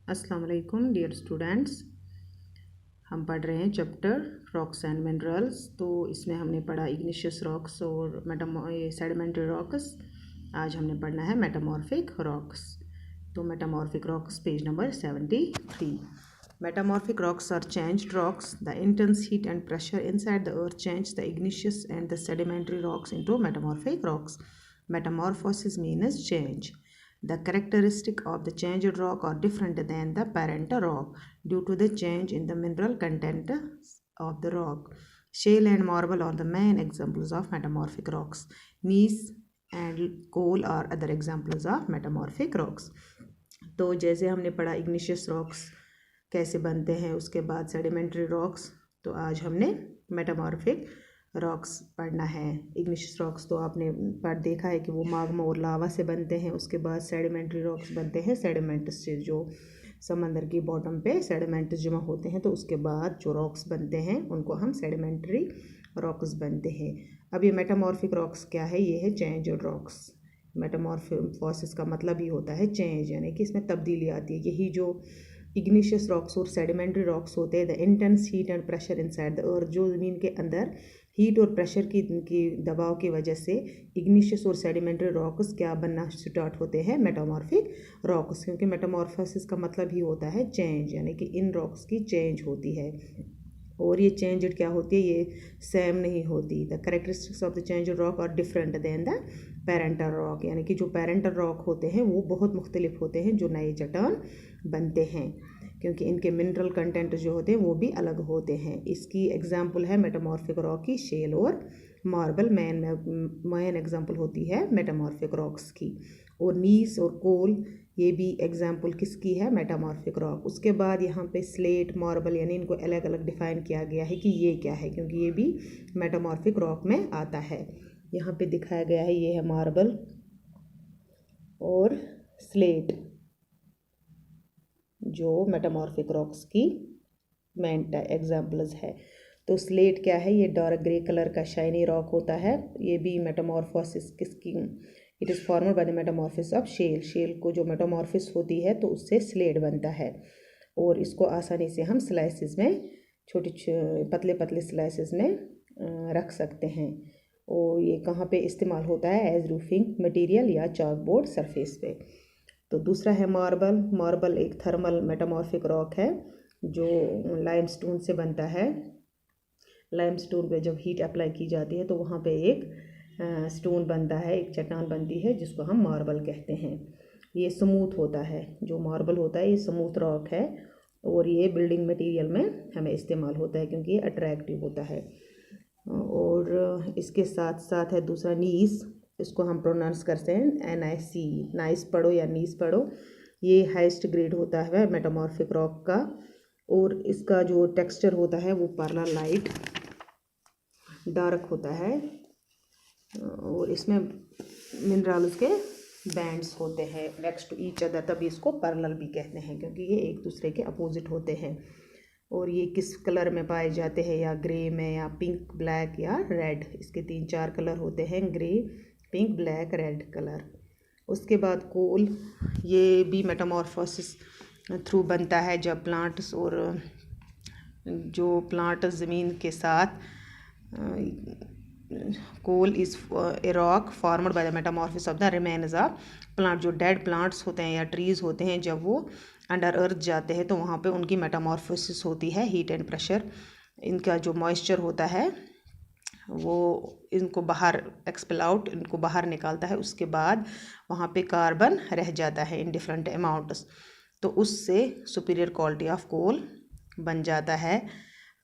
अस्सलाम वालेकुम dear students. हम पढ़ रहे हैं चैप्टर रॉक्स एंड मिनरल्स। तो इसमें हमने पढ़ा इग्निशियस रॉक्स और सेडिमेंट्री रॉक्स। आज हमने पढ़ना है मेटामॉर्फिक रॉक्स। तो metamorphic rocks page number 73। Metamorphic rocks are changed rocks. The intense heat and pressure inside the earth change the igneous and the sedimentary rocks into metamorphic rocks. Metamorphosis means change. The characteristics of the changed rock are different than the parent rock due to the change in the mineral content of the rock. Shale and marble are the main examples of metamorphic rocks. Gneiss and coal are other examples of metamorphic rocks. तो जैसे हमने पढ़ा igneous rocks कैसे बनते हैं, उसके बाद sedimentary rocks, तो आज हमने मेटामॉर्फिक रॉक्स पढ़ना है। इग्निशियस रॉक्स तो आपने देखा है कि वो माग्मा और लावा से बनते हैं। उसके बाद सेडिमेंट्री रॉक्स बनते हैं सेडिमेंट्स से, जो समंदर की बॉटम पे सेडिमेंट्स जमा होते हैं, तो उसके बाद जो रॉक्स बनते हैं उनको हम सेडिमेंट्री रॉक्स बनते हैं। अब ये मेटामॉर्फिक रॉक्स क्या है? ये है चेंज रॉक्स। मेटामॉर्फोसिस का मतलब ही होता है चेंज, यानी कि इसमें तब्दीली आती है। यही जो इग्निशियस रॉक्स और सेडिमेंट्री रॉक्स होते हैं, the intense heat and pressure inside the earth, जो ज़मीन के अंदर हीट और प्रेशर की दबाव की वजह से इग्निशियस और सेडिमेंट्री रॉक्स क्या बनना स्टार्ट होते हैं? Metamorphic rocks. क्योंकि मेटामॉर्फोसिस का मतलब ही होता है चेंज, यानी कि इन रॉक्स की चेंज होती है। और ये चेंज क्या होती है? ये सेम नहीं होती। The characteristics of the change rock are different than the parental rock, यानी कि जो पेरेंटल रॉक होते हैं वो बहुत मुख्तलिफ होते हैं जो नए चट्टान बनते हैं, क्योंकि इनके मिनरल कंटेंट जो होते हैं वो भी अलग होते हैं। इसकी एग्जाम्पल है मेटामॉर्फिक रॉक की शेल और मार्बल। मेन एग्जाम्पल होती है मेटामॉर्फिक रॉक्स की। और नीस और कोल, ये भी एग्जाम्पल किसकी है? Metamorphic rock. उसके बाद यहाँ पे स्लेट, मार्बल, यानी इनको अलग अलग डिफाइन किया गया है कि ये क्या है, क्योंकि ये भी मेटामॉर्फिक रॉक में आता है। यहाँ पे दिखाया गया है, ये है मार्बल और स्लेट, जो मेटामॉर्फिक रॉक्स की मेन एग्जाम्पल्स है। तो स्लेट क्या है? ये डार्क ग्रे कलर का शाइनी रॉक होता है। ये भी मेटामॉर्फोसिस किसकी? It is formed by the metamorphism of shale. Shale को जो मेटामॉर्फिस होती है तो उससे स्लेट बनता है, और इसको आसानी से हम स्लाइसिस में, छोटे पतले पतले स्लाइसिस में रख सकते हैं। और ये कहाँ पे इस्तेमाल होता है? एज रूफिंग मटेरियल या चाकबोर्ड सरफेस पे। तो दूसरा है मार्बल। मार्बल एक थर्मल मेटामॉर्फिक रॉक है जो लाइमस्टोन से बनता है। लाइमस्टोन पे जब हीट अप्लाई की जाती है तो वहाँ पे एक स्टोन बनता है, एक चट्टान बनती है जिसको हम मार्बल कहते हैं। ये स्मूथ होता है, जो मार्बल होता है ये स्मूथ रॉक है, और ये बिल्डिंग मटेरियल में हमें इस्तेमाल होता है क्योंकि ये अट्रैक्टिव होता है। और इसके साथ साथ है दूसरा नीस। इसको हम प्रोनाउंस करते हैं NIC, नाइस पढ़ो या नीस पढ़ो। ये हाईएस्ट ग्रेड होता है मेटामॉर्फिक रॉक का, और इसका जो टेक्सचर होता है वो पर्ला लाइट डार्क होता है, और इसमें मिनरल्स के बैंड्स होते हैं नेक्स्ट टू ईच अदर, तभी इसको पैरेलल भी कहते हैं, क्योंकि ये एक दूसरे के अपोजिट होते हैं। और ये किस कलर में पाए जाते हैं? या ग्रे में, या पिंक, ब्लैक, या रेड। इसके 3-4 कलर होते हैं, grey, pink, black, red colour. उसके बाद कोल, ये भी मेटामॉर्फोसिस थ्रू बनता है जब प्लांट्स और जो प्लांट ज़मीन के साथ coal is a rock formed by the metamorphism of the remains of plant. जो डेड प्लांट्स होते हैं या ट्रीज़ होते हैं, जब वो अंडर अर्थ जाते हैं तो वहाँ पे उनकी मेटामॉर्फोसिस होती है। हीट एंड प्रेशर, इनका जो मॉइस्चर होता है वो इनको बाहर एक्सपेल आउट, इनको बाहर निकालता है। उसके बाद वहाँ पे कार्बन रह जाता है इन डिफरेंट अमाउंट्स, तो उससे सुपीरियर क्वालिटी ऑफ कोल बन जाता है।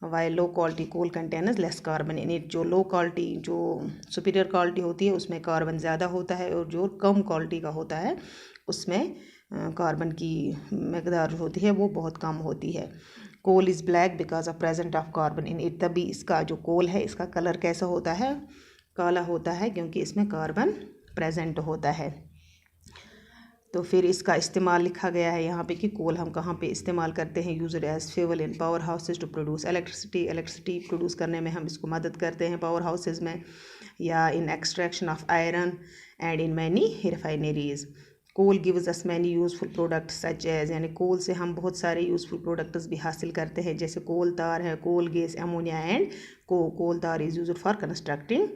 Why low quality coal contains less carbon in it. जो लो क्वालिटी, जो सुपीरियर क्वालिटी होती है उसमें कार्बन ज़्यादा होता है, और जो कम क्वालिटी का होता है उसमें कार्बन की मकदार होती है वो बहुत कम होती है। Coal is black because of present of carbon in it. तभी इसका जो कोल है इसका कलर कैसा होता है? काला होता है, क्योंकि इसमें कार्बन प्रेजेंट होता है। तो फिर इसका इस्तेमाल लिखा गया है यहाँ पे कि कोल हम कहाँ पे इस्तेमाल करते हैं? Used as fuel in power houses to produce electricity. Electricity produce करने में हम इसको मदद करते हैं पावर हाउसेज में, या in extraction of iron and in many refineries. Coal gives us many useful products such as, यानी कोल से हम बहुत सारे यूज़फुल प्रोडक्ट्स भी हासिल करते हैं, जैसे कोल तार है, coal gas, ammonia and coal tar is used for constructing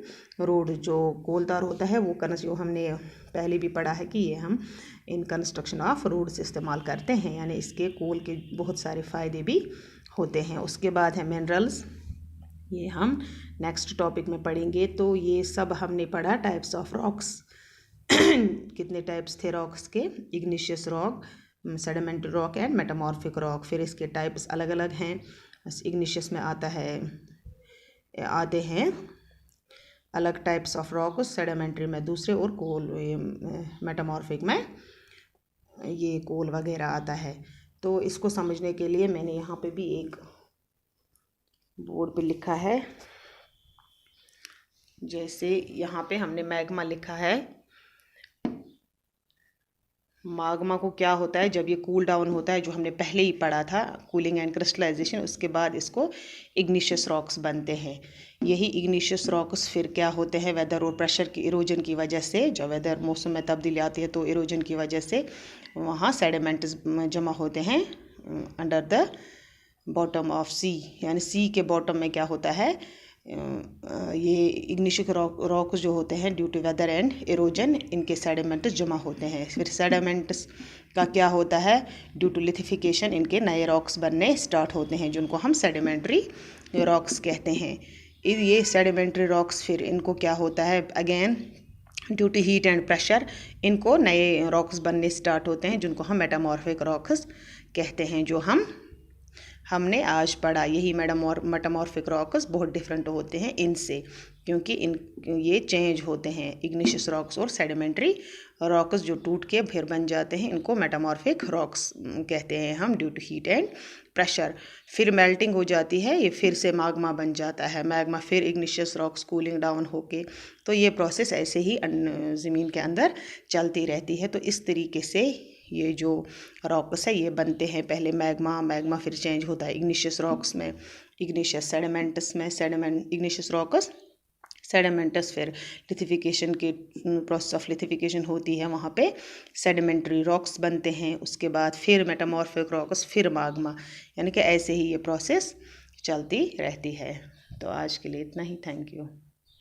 road. जो कोल तार होता है वो जो हमने पहले भी पढ़ा है कि ये हम इन कंस्ट्रक्शन ऑफ रोड से इस्तेमाल करते हैं, यानी इसके कोल के बहुत सारे फ़ायदे भी होते हैं। उसके बाद है मिनरल्स, ये हम नेक्स्ट टॉपिक में पढ़ेंगे। तो ये सब हमने पढ़ा टाइप्स ऑफ रॉक्स कितने टाइप्स थे रॉक्स के, igneous rock, sedimentary rock and metamorphic rock. फिर इसके टाइप्स अलग अलग हैं। इग्निशियस में आते हैं अलग टाइप्स ऑफ रॉक, सेडिमेंट्री में दूसरे, और कोल मेटामॉर्फिक में ये कोल वगैरह आता है। तो इसको समझने के लिए मैंने यहाँ पे भी एक बोर्ड पे लिखा है, जैसे यहाँ पे हमने मैग्मा लिखा है। माग्मा को क्या होता है, जब ये कूल डाउन होता है, जो हमने पहले ही पढ़ा था, कूलिंग एंड क्रिस्टलाइजेशन, उसके बाद इसको इग्निशियस रॉक्स बनते हैं। यही इग्निशियस रॉक्स फिर क्या होते हैं, वेदर और प्रेशर की इरोजन की वजह से, जब वेदर मौसम में तब्दीली आती है तो इरोजन की वजह से वहाँ सेडिमेंट्स जमा होते हैं अंडर द बॉटम ऑफ सी, यानी सी के बॉटम में क्या होता है, ये इग्निशियस रॉक्स जो होते हैं due to weather and erosion, इनके सेडिमेंट्स जमा होते हैं। फिर सेडिमेंट्स का क्या होता है, ड्यू टू लिथिफिकेशन इनके नए रॉक्स बनने स्टार्ट होते हैं, जिनको हम सेडिमेंट्री रॉक्स कहते हैं। ये सेडिमेंट्री रॉक्स फिर इनको क्या होता है, again due to heat and pressure इनको नए रॉक्स बनने स्टार्ट होते हैं, जिनको हम मेटामॉर्फिक रॉक्स कहते हैं, जो हमने आज पढ़ा। यही मेटामॉर्फिक रॉक्स बहुत डिफरेंट होते हैं इनसे, क्योंकि ये चेंज होते हैं। इग्निशियस रॉक्स और सेडिमेंट्री रॉक्स जो टूट के फिर बन जाते हैं, इनको मेटामॉर्फिक रॉक्स कहते हैं हम, due to heat and pressure. फिर मेल्टिंग हो जाती है, ये फिर से मैग्मा बन जाता है, मैग्मा फिर इग्निशियस रॉक्स कूलिंग डाउन होके, तो ये प्रोसेस ऐसे ही ज़मीन के अंदर चलती रहती है। तो इस तरीके से ये जो रॉक्स है ये बनते हैं, पहले मैग्मा फिर चेंज होता है इग्निशियस रॉक्स में, इग्निशियस सेडिमेंट्स में, इग्निशियस रॉक्स सेडिमेंट्स, फिर लिथिफिकेशन के प्रोसेस ऑफ लिथिफिकेशन होती है, वहाँ पे सेडिमेंट्री रॉक्स बनते हैं। उसके बाद फिर मेटामॉर्फिक रॉक्स, फिर मैग्मा, यानी कि ऐसे ही ये प्रोसेस चलती रहती है। तो आज के लिए इतना ही, थैंक यू।